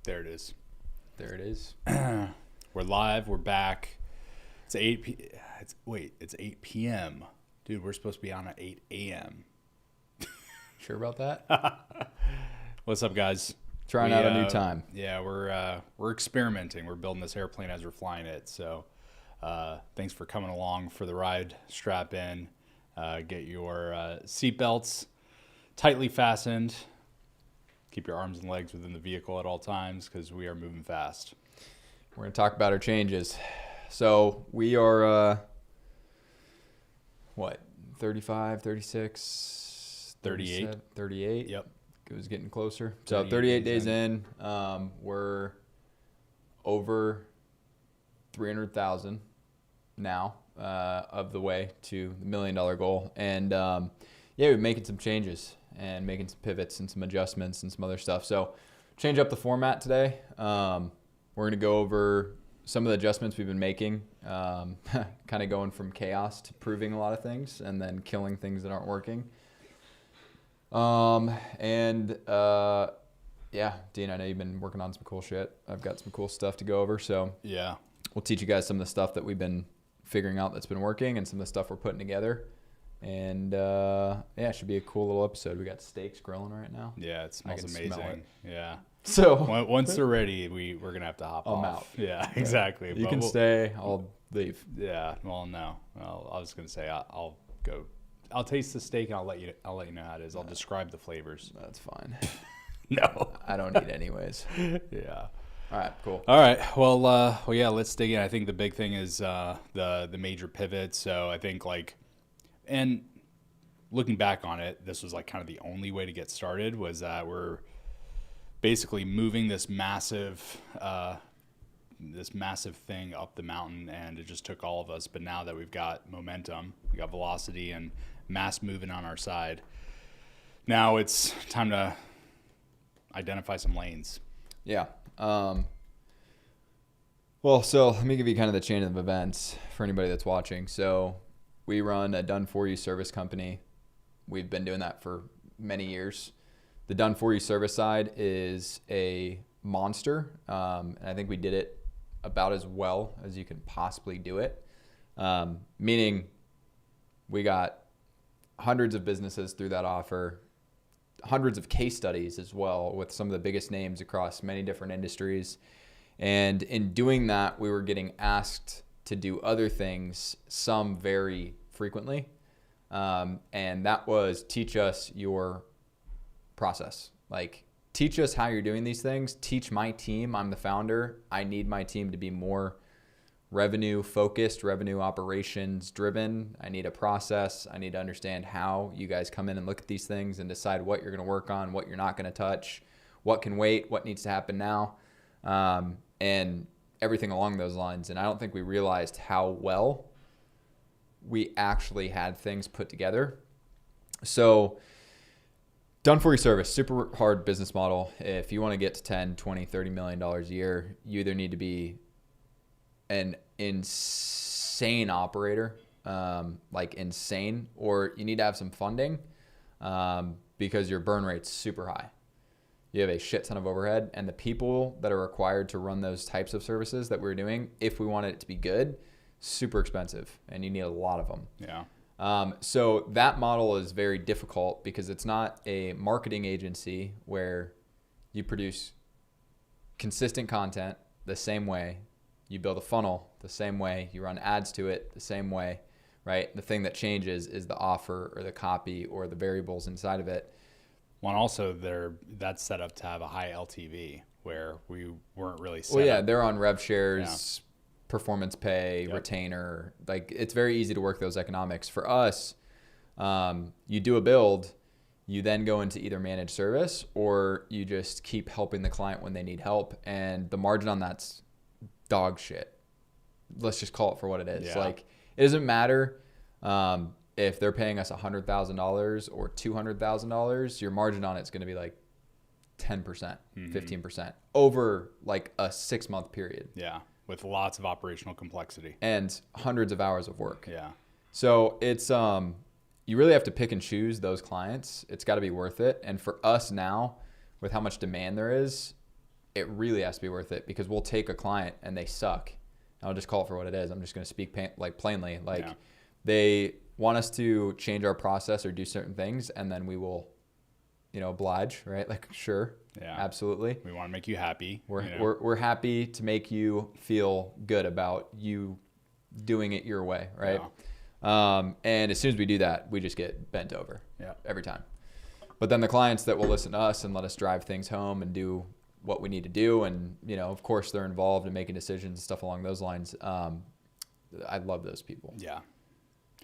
There it is. There it is. We're live. We're back. It's 8 p.m. Dude, we're supposed to be on at 8 a.m. Sure about that? What's up, guys? Trying out a new time. Yeah, we're experimenting. We're building this airplane as we're flying it. So thanks for coming along for the ride. Strap in. Get your seatbelts tightly fastened. Keep your arms and legs within the vehicle at all times because we are moving fast. We're going to talk about our changes. So we are, 35, 36, 38. 38. Yep. It was getting closer. So 38 days in, we're over 300,000 now of the way to the $1 million goal. And we're making some changes and making some pivots and some adjustments and some other stuff. So change up the format today. We're going to go over some of the adjustments we've been making, kind of going from chaos to proving a lot of things and then killing things that aren't working. Dean, I know you've been working on some cool shit. I've got some cool stuff to go over. So yeah, we'll teach you guys some of the stuff that we've been figuring out that's been working and some of the stuff we're putting together. And it should be a cool little episode. We got steaks grilling right now. Yeah, it smells amazing. Yeah. So once they're ready, we're gonna have to hop off. I'm out. Yeah, exactly. You can stay. I'll leave. Yeah. Well, no. Well, I was gonna say I'll go. I'll taste the steak and I'll let you know how it is. I'll describe the flavors. That's fine. No, I don't eat anyways. Yeah. All right. Cool. All right. Well, yeah. Let's dig in. I think the big thing is the major pivot. So I think and looking back on it, this was kind of the only way to get started was that we're basically moving this massive thing up the mountain, and it just took all of us. But now that we've got momentum, we got velocity and mass moving on our side, now it's time to identify some lanes. Yeah. So let me give you kind of the chain of events for anybody that's watching. So we run a done-for-you service company. We've been doing that for many years. The done-for-you service side is a monster, and I think we did it about as well as you can possibly do it, meaning we got hundreds of businesses through that offer, hundreds of case studies as well with some of the biggest names across many different industries. And in doing that, we were getting asked to do other things, some very frequently. And that was teach us your process. Teach us how you're doing these things. Teach my team. I'm the founder. I need my team to be more revenue focused, revenue operations driven. I need a process. I need to understand how you guys come in and look at these things and decide what you're going to work on, what you're not going to touch, what can wait, what needs to happen now, and everything along those lines. And I don't think we realized how well we actually had things put together. So done for you service, super hard business model. If you want to get to 10, 20, $30 million a year, you either need to be an insane operator, insane, or you need to have some funding because your burn rate's super high. You have a shit ton of overhead, and the people that are required to run those types of services that we're doing, if we wanted it to be good, super expensive, and you need a lot of them. Yeah. So that model is very difficult because it's not a marketing agency where you produce consistent content the same way, you build a funnel the same way, you run ads to it the same way, right? The thing that changes is the offer or the copy or the variables inside of it. Well, also that's set up to have a high LTV where we weren't really set Well, yeah, up. they're on rev shares, performance pay, Yep. retainer. It's very easy to work those economics. For us, you do a build, you then go into either managed service or you just keep helping the client when they need help. And the margin on that's dog shit. Let's just call it for what it is. Yeah. It doesn't matter if they're paying us $100,000 or $200,000, your margin on it's going to be 10%, 15% over a 6-month period. Yeah. With lots of operational complexity. And hundreds of hours of work. Yeah. So it's you really have to pick and choose those clients. It's got to be worth it. And for us now, with how much demand there is, it really has to be worth it, because we'll take a client and they suck. I'll just call it for what it is. I'm just going to speak plainly. Like, they want us to change our process or do certain things, and then we will, oblige, right? Like, sure, absolutely. We want to make you happy. We're happy to make you feel good about you doing it your way, right? And as soon as we do that, we just get bent over every time. But then the clients that will listen to us and let us drive things home and do what we need to do, and of course they're involved in making decisions and stuff along those lines. I love those people. Yeah.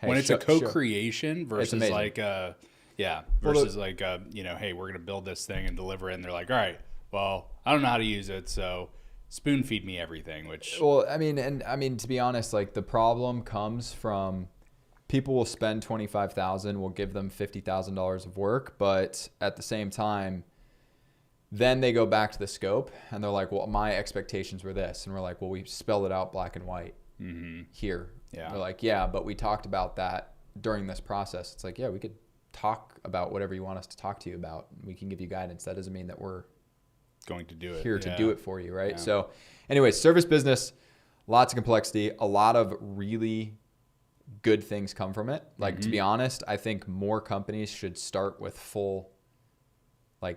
Hey, when it's a co-creation versus hey, we're going to build this thing and deliver it, and they're like, all right, well, I don't know how to use it, so spoon feed me everything. To be honest, like, the problem comes from people will spend $25,000, we'll give them $50,000 of work, but at the same time, then they go back to the scope and they're like, well, my expectations were this. And we're like, well, we spelled it out black and white here. Yeah. They're like, yeah, but we talked about that during this process. It's like, yeah, we could talk about whatever you want us to talk to you about. We can give you guidance. That doesn't mean that we're going to do it here to do it for you, right? Yeah. So anyways, service business, lots of complexity, a lot of really good things come from it. Like, to be honest, I think more companies should start with full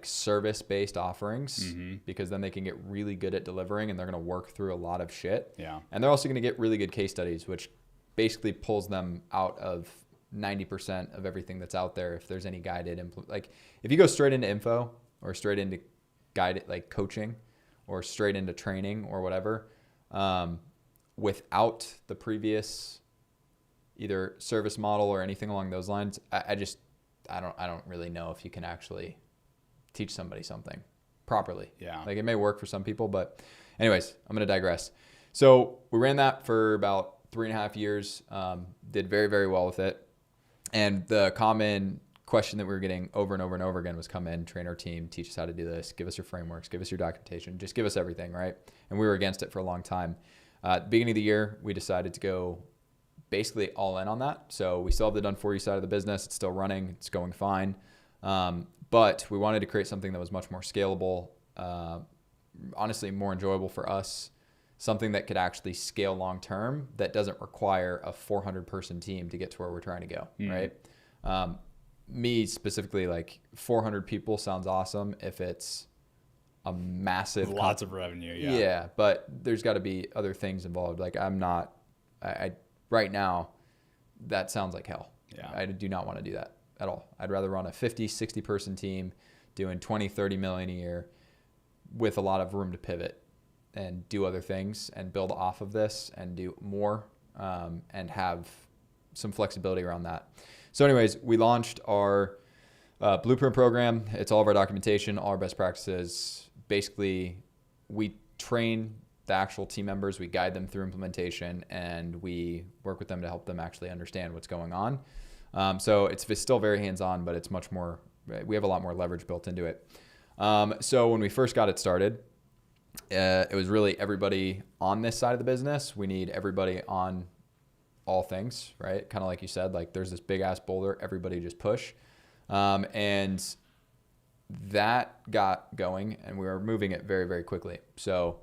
service-based offerings, because then they can get really good at delivering, and they're going to work through a lot of shit. Yeah. And they're also going to get really good case studies, which basically pulls them out of 90% of everything that's out there. If there's any guided, if you go straight into info or straight into guided, coaching, or straight into training or whatever, without the previous either service model or anything along those lines, I don't really know if you can actually teach somebody something properly. Yeah. It may work for some people, but anyways, I'm going to digress. So we ran that for about 3.5 years, did very, very well with it. And the common question that we were getting over and over and over again was, come in, train our team, teach us how to do this, give us your frameworks, give us your documentation, just give us everything, right? And we were against it for a long time. At the beginning of the year, we decided to go basically all in on that. So we still have the done for you side of the business. It's still running. It's going fine. But we wanted to create something that was much more scalable, honestly, more enjoyable for us, something that could actually scale long-term, that doesn't require a 400-person team to get to where we're trying to go, right? Me specifically, 400 people sounds awesome if it's a massive... Lots of revenue, yeah. Yeah, but there's got to be other things involved. Right now, that sounds like hell. Yeah. I do not want to do that at all. I'd rather run a 50, 60 person team doing 20, 30 million a year with a lot of room to pivot and do other things and build off of this and do more, and have some flexibility around that. So anyways, we launched our Blueprint program. It's all of our documentation, all our best practices. Basically, we train the actual team members, we guide them through implementation, and we work with them to help them actually understand what's going on. So it's still very hands-on, but it's much more, we have a lot more leverage built into it. So when we first got it started, it was really everybody on this side of the business. We need everybody on all things, right? Kind of like you said, there's this big ass boulder, everybody just push. And that got going, and we were moving it very, very quickly. So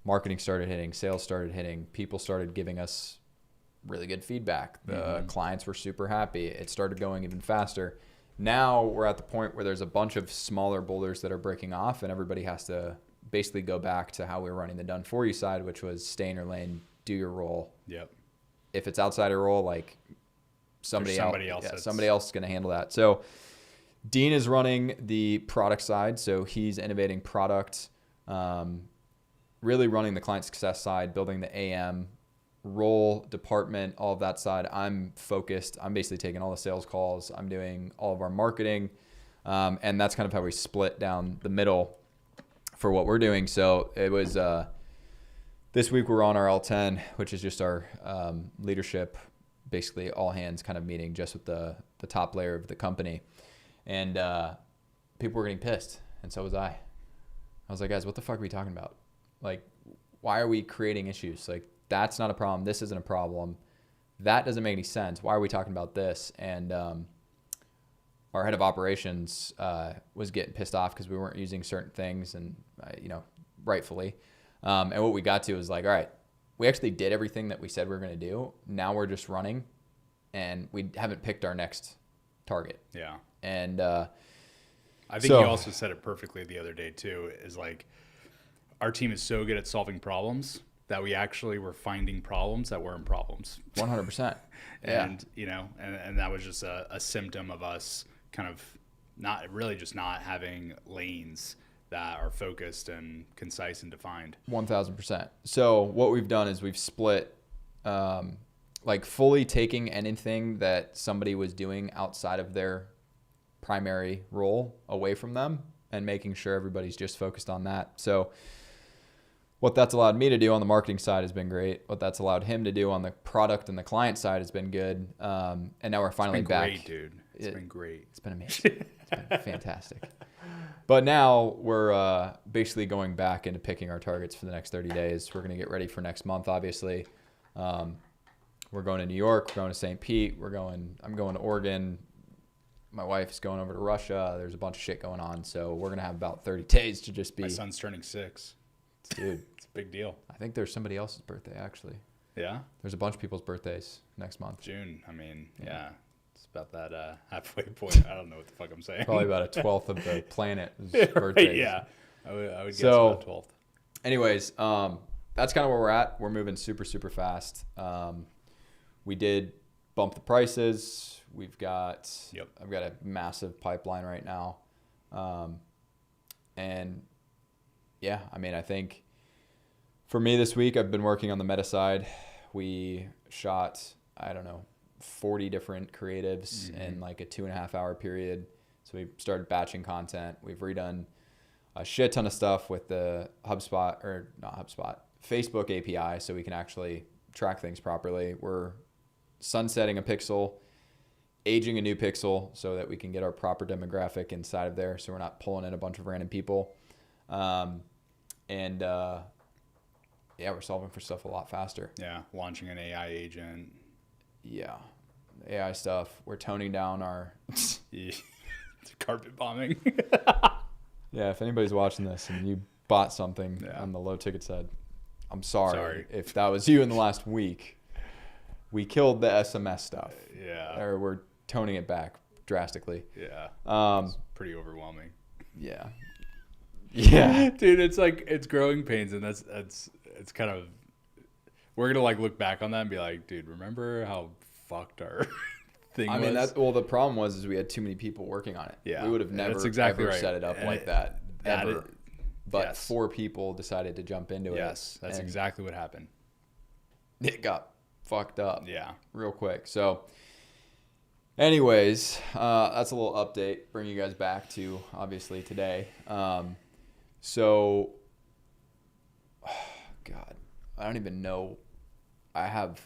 marketing started hitting, sales started hitting, people started giving us really good feedback. The clients were super happy. It started going even faster. Now we're at the point where there's a bunch of smaller boulders that are breaking off, and everybody has to basically go back to how we were running the done for you side, which was stay in your lane, do your role. Yep. If it's outside your role, somebody else is going to handle that. So Dean is running the product side. So he's innovating product, really running the client success side, building the AM role, department, all of that side. I'm focused. I'm basically taking all the sales calls. I'm doing all of our marketing. And that's kind of how we split down the middle for what we're doing. So it was, this week we're on our L10, which is just our leadership, basically all hands kind of meeting just with the top layer of the company. And people were getting pissed. And so was I. I was like, guys, what the fuck are we talking about? Why are we creating issues? That's not a problem. This isn't a problem. That doesn't make any sense. Why are we talking about this? And our head of operations was getting pissed off because we weren't using certain things, and rightfully. And what we got to was like, all right, we actually did everything that we said we were going to do. Now we're just running, and we haven't picked our next target. Yeah. And I think you also said it perfectly the other day too, is like our team is so good at solving problems that we actually were finding problems that weren't problems. 100%. And, and that was just a symptom of us kind of not having lanes that are focused and concise and defined. 1,000%. So what we've done is we've split, like fully taking anything that somebody was doing outside of their primary role away from them and making sure everybody's just focused on that. So what that's allowed me to do on the marketing side has been great. What that's allowed him to do on the product and the client side has been good. And now we're finally back. It's been great, dude. It's been great. It's been amazing. It's been fantastic. But now we're basically going back into picking our targets for the next 30 days. We're going to get ready for next month, obviously. We're going to New York. We're going to St. Pete. I'm going to Oregon. My wife is going over to Russia. There's a bunch of shit going on. So we're going to have about 30 days to just be. My son's turning 6. Dude. It's a big deal. I think there's somebody else's birthday, actually. Yeah? There's a bunch of people's birthdays next month. June. I mean, yeah. It's about that halfway point. I don't know what the fuck I'm saying. Probably about a 12th of the planet's birthdays. Right, yeah. I would guess about 12th. Anyways, that's kind of where we're at. We're moving super, super fast. We did bump the prices. I've got a massive pipeline right now. And yeah, I mean, I think for me this week, I've been working on the meta side. We shot, 40 different creatives in like a 2.5 hour period. So we started batching content. We've redone a shit ton of stuff with the Facebook API, so we can actually track things properly. We're sunsetting a pixel, aging a new pixel so that we can get our proper demographic inside of there, so we're not pulling in a bunch of random people. We're solving for stuff a lot faster. Yeah, launching an AI agent. Yeah, AI stuff. We're toning down our carpet bombing. Yeah, if anybody's watching this and you bought something on the low ticket side, I'm sorry if that was you in the last week. We killed the SMS stuff. Yeah. Or we're toning it back drastically. Yeah. It's pretty overwhelming. Yeah. Yeah. Dude, it's growing pains, and that's it's kind of, we're gonna like look back on that and be like, dude, remember how fucked our thing was? I mean, the problem was we had too many people working on it. Yeah. We would have never ever set it up like that ever. But 4 people decided to jump into it. Yes, that's exactly what happened. It got fucked up. Yeah. Real quick. So anyways, that's a little update. Bring you guys back to obviously today. So, God, I don't even know. I have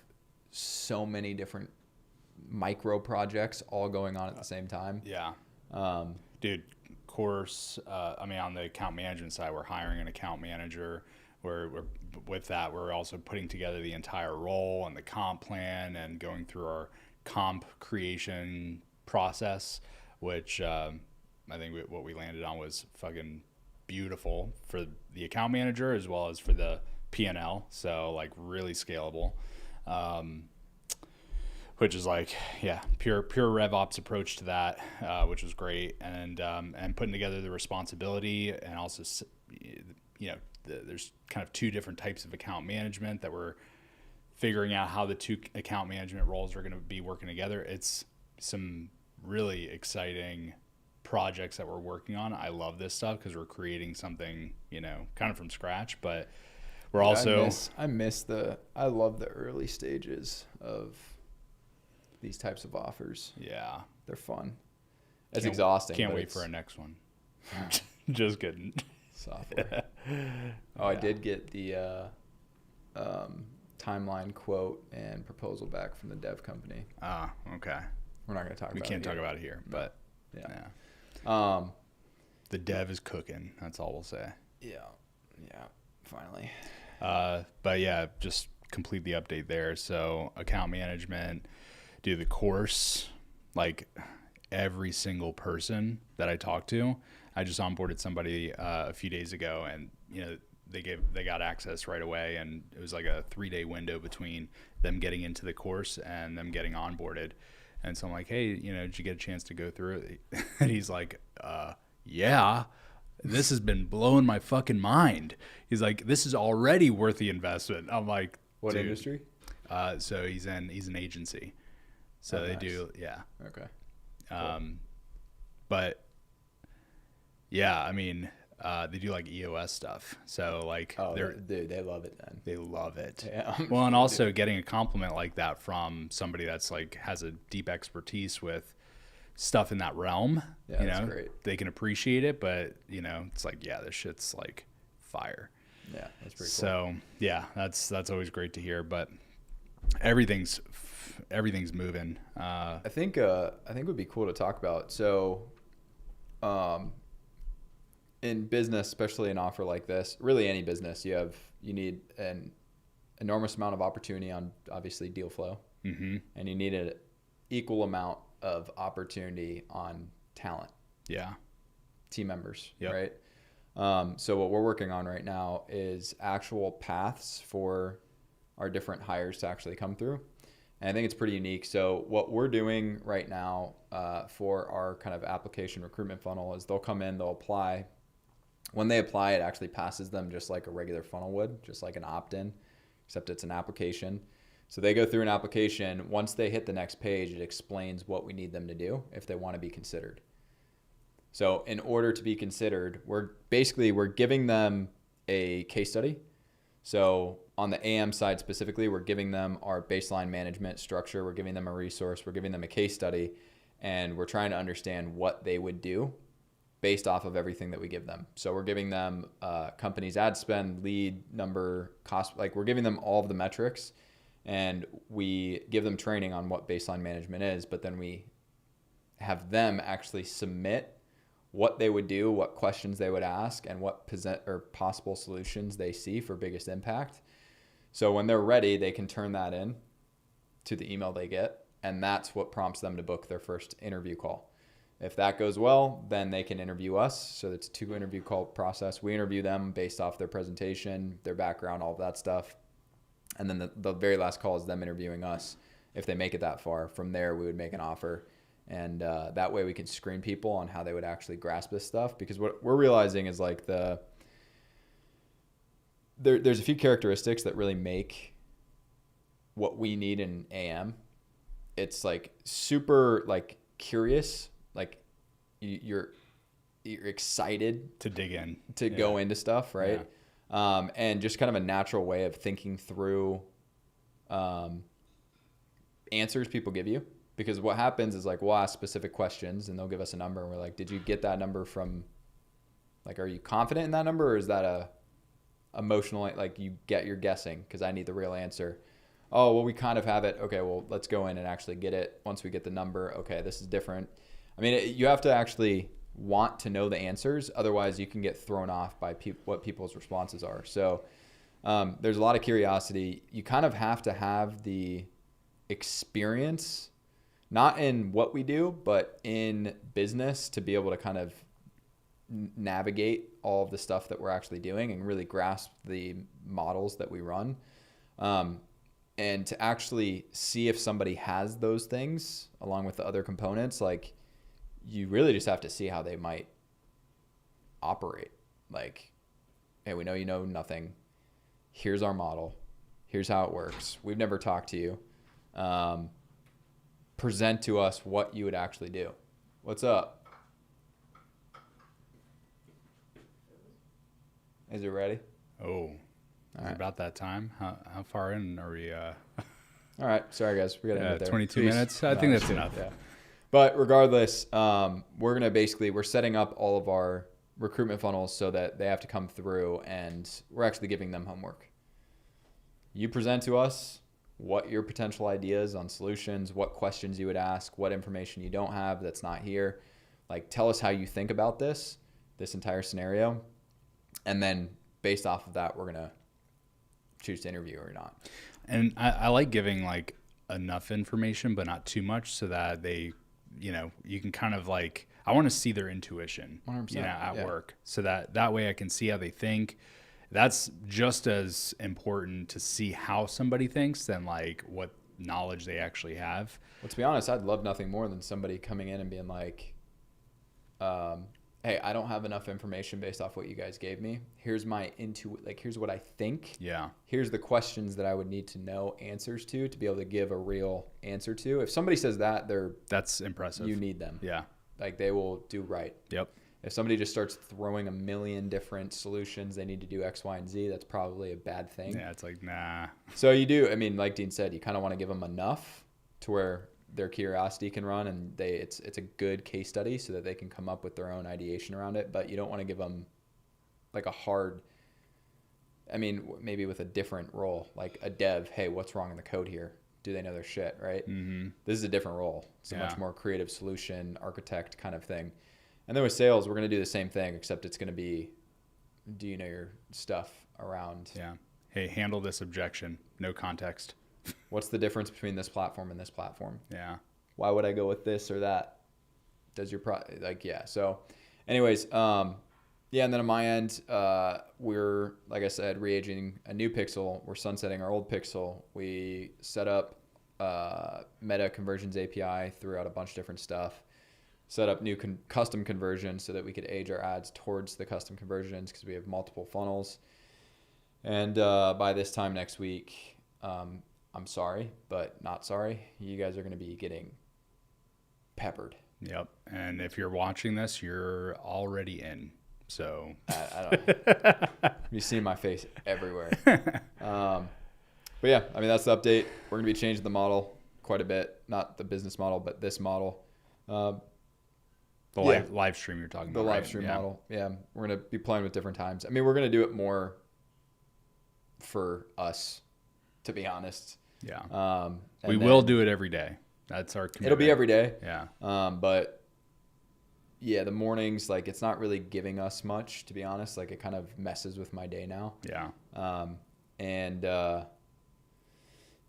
so many different micro projects all going on at the same time. Yeah. Dude, of course, on the account management side, we're hiring an account manager. We're with that, we're also putting together the entire role and the comp plan and going through our comp creation process, which I think what we landed on was fucking beautiful for the account manager as well as for the P&L. So like really scalable, which is like, pure RevOps approach to that, which was great. And putting together the responsibility, and also, there's kind of 2 different types of account management that we're figuring out how the 2 account management roles are going to be working together. It's some really exciting projects that we're working on. I love this stuff because we're creating something, kind of from scratch, but we're also... I love the early stages of these types of offers. Yeah. They're fun. It's exhausting. Can't wait for our next one. Just kidding. Software. I did get the timeline quote and proposal back from the dev company. Ah, okay. We're not going to talk about it. We can't talk about it here, but yeah. The dev is cooking. That's all we'll say. Yeah. Finally. But yeah, just complete the update there. So account management, do the course. Like, every single person that I talked to. I just onboarded somebody a few days ago, and they got access right away, and it was like a 3-day window between them getting into the course and them getting onboarded. And so I'm like, hey, did you get a chance to go through it? And he's like, yeah, this has been blowing my fucking mind. He's like, this is already worth the investment. I'm like, What dude. industry? So he's an agency. So they nice. do, yeah. Okay. But yeah, I mean, they do like EOS stuff. So like, dude, they love it then. they love it. Yeah. Well, and also getting a compliment like that from somebody that's like has a deep expertise with stuff in that realm, Yeah, that's great. They can appreciate it, but it's like, yeah, this shit's like fire. Yeah, that's pretty cool. So yeah, that's always great to hear. But everything's moving. I think it would be cool to talk about. So, in business, especially an offer like this, really any business, you need an enormous amount of opportunity on obviously deal flow, mm-hmm. and you need an equal amount of opportunity on talent. Yeah. Team members, yep. right? So what we're working on right now is actual paths for our different hires to actually come through. And I think it's pretty unique. So what we're doing right now for our kind of application recruitment funnel is they'll come in, they'll apply. When they apply, it actually passes them just like a regular funnel would, just like an opt-in, except it's an application. So they go through an application. Once they hit the next page, it explains what we need them to do if they want to be considered. So in order to be considered, we're giving them a case study. So on the AM side specifically, we're giving them our baseline management structure. We're giving them a resource. We're giving them a case study. And we're trying to understand what they would do based off of everything that we give them. So we're giving them company's ad spend, lead number, cost. Like we're giving them all of the metrics. And we give them training on what baseline management is. But then we have them actually submit what they would do, what questions they would ask, and what possible solutions they see for biggest impact. So when they're ready, they can turn that in to the email they get, and that's what prompts them to book their first interview call. If that goes well, then they can interview us. So it's a 2-interview call process. We interview them based off their presentation, their background, all of that stuff. And then the very last call is them interviewing us. If they make it that far, from there we would make an offer. And that way we can screen people on how they would actually grasp this stuff. Because what we're realizing is like there's a few characteristics that really make what we need in AM. It's like super like curious, like you're excited to dig in, to go into stuff, right? Yeah. And just kind of a natural way of thinking through answers people give you. Because what happens is like we'll ask specific questions and they'll give us a number and we're like, did you get that number from, like, are you confident in that number, or is that a emotional, like you're guessing because I need the real answer? Oh, well, we kind of have it. Okay, well, let's go in and actually get it. Once we get the number, okay, this is different. I mean, you have to actually want to know the answers. Otherwise, you can get thrown off by what people's responses are. So there's a lot of curiosity. You kind of have to have the experience, not in what we do, but in business, to be able to kind of navigate all of the stuff that we're actually doing and really grasp the models that we run. And to actually see if somebody has those things along with the other components, like you really just have to see how they might operate. Like, hey, we know you know nothing. Here's our model. Here's how it works. We've never talked to you. Present to us what you would actually do. What's up? Is it ready? Oh, is it about that time? How far in are we? All right. Sorry, guys. We got to end it there. 22 minutes. I think that's enough. Yeah. But regardless, we're setting up all of our recruitment funnels so that they have to come through, and we're actually giving them homework. You present to us what your potential ideas on solutions, what questions you would ask, what information you don't have that's not here. Like, tell us how you think about this entire scenario. And then based off of that, we're going to choose to interview or not. And I like giving like enough information, but not too much, so that they you can kind of like, I want to see their intuition 100%, at work, so that way I can see how they think. That's just as important to see how somebody thinks than like what knowledge they actually have. Well, to be honest, I'd love nothing more than somebody coming in and being like, hey, I don't have enough information based off what you guys gave me. Here's my here's what I think. Yeah. Here's the questions that I would need to know answers to be able to give a real answer to. If somebody says that, that's impressive. You need them. Yeah. Like they will do right. Yep. If somebody just starts throwing a million different solutions, they need to do X, Y, and Z, that's probably a bad thing. Yeah, it's like, nah. So you do, I mean, like Dean said, you kind of want to give them enough to where their curiosity can run, and it's a good case study so that they can come up with their own ideation around it. But you don't want to give them like a hard, I mean, maybe with a different role, like a dev. Hey, what's wrong in the code here? Do they know their shit, right? Mm-hmm. This is a different role. It's a much more creative solution, architect kind of thing. And then with sales, we're going to do the same thing, except it's going to be, do you know your stuff around? Yeah. Hey, handle this objection. No context. What's the difference between this platform and this platform? Yeah. Why would I go with this or that? Does your So anyways, yeah. And then on my end, we're, like I said, re-aging a new pixel. We're sunsetting our old pixel. We set up Meta Conversions API throughout a bunch of different stuff. Set up new custom conversions so that we could age our ads towards the custom conversions because we have multiple funnels. And by this time next week, I'm sorry, but not sorry. You guys are going to be getting peppered. Yep. And if you're watching this, you're already in. So I don't. You've seen my face everywhere. But yeah, I mean, that's the update. We're going to be changing the model quite a bit. Not the business model, but this model. The live stream you're talking about. The live stream model. Yeah. We're going to be playing with different times. I mean, we're going to do it more for us, to be honest. Yeah. We will do it every day. That's our commitment. It'll be every day. Yeah. But yeah, the mornings, like, it's not really giving us much, to be honest. Like, it kind of messes with my day now. Yeah.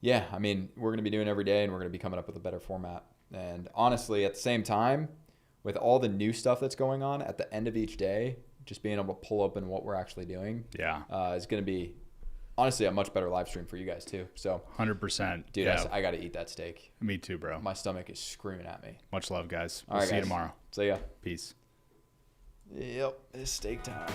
Yeah, I mean, we're going to be doing it every day, and we're going to be coming up with a better format. And honestly, at the same time, with all the new stuff that's going on, at the end of each day, just being able to pull open what we're actually doing is going to be, honestly, a much better live stream for you guys too. So 100%. Dude, yeah. I got to eat that steak. Me too, bro. My stomach is screaming at me. Much love, guys. All right, see you tomorrow. See ya. Peace. Yep, it's steak time.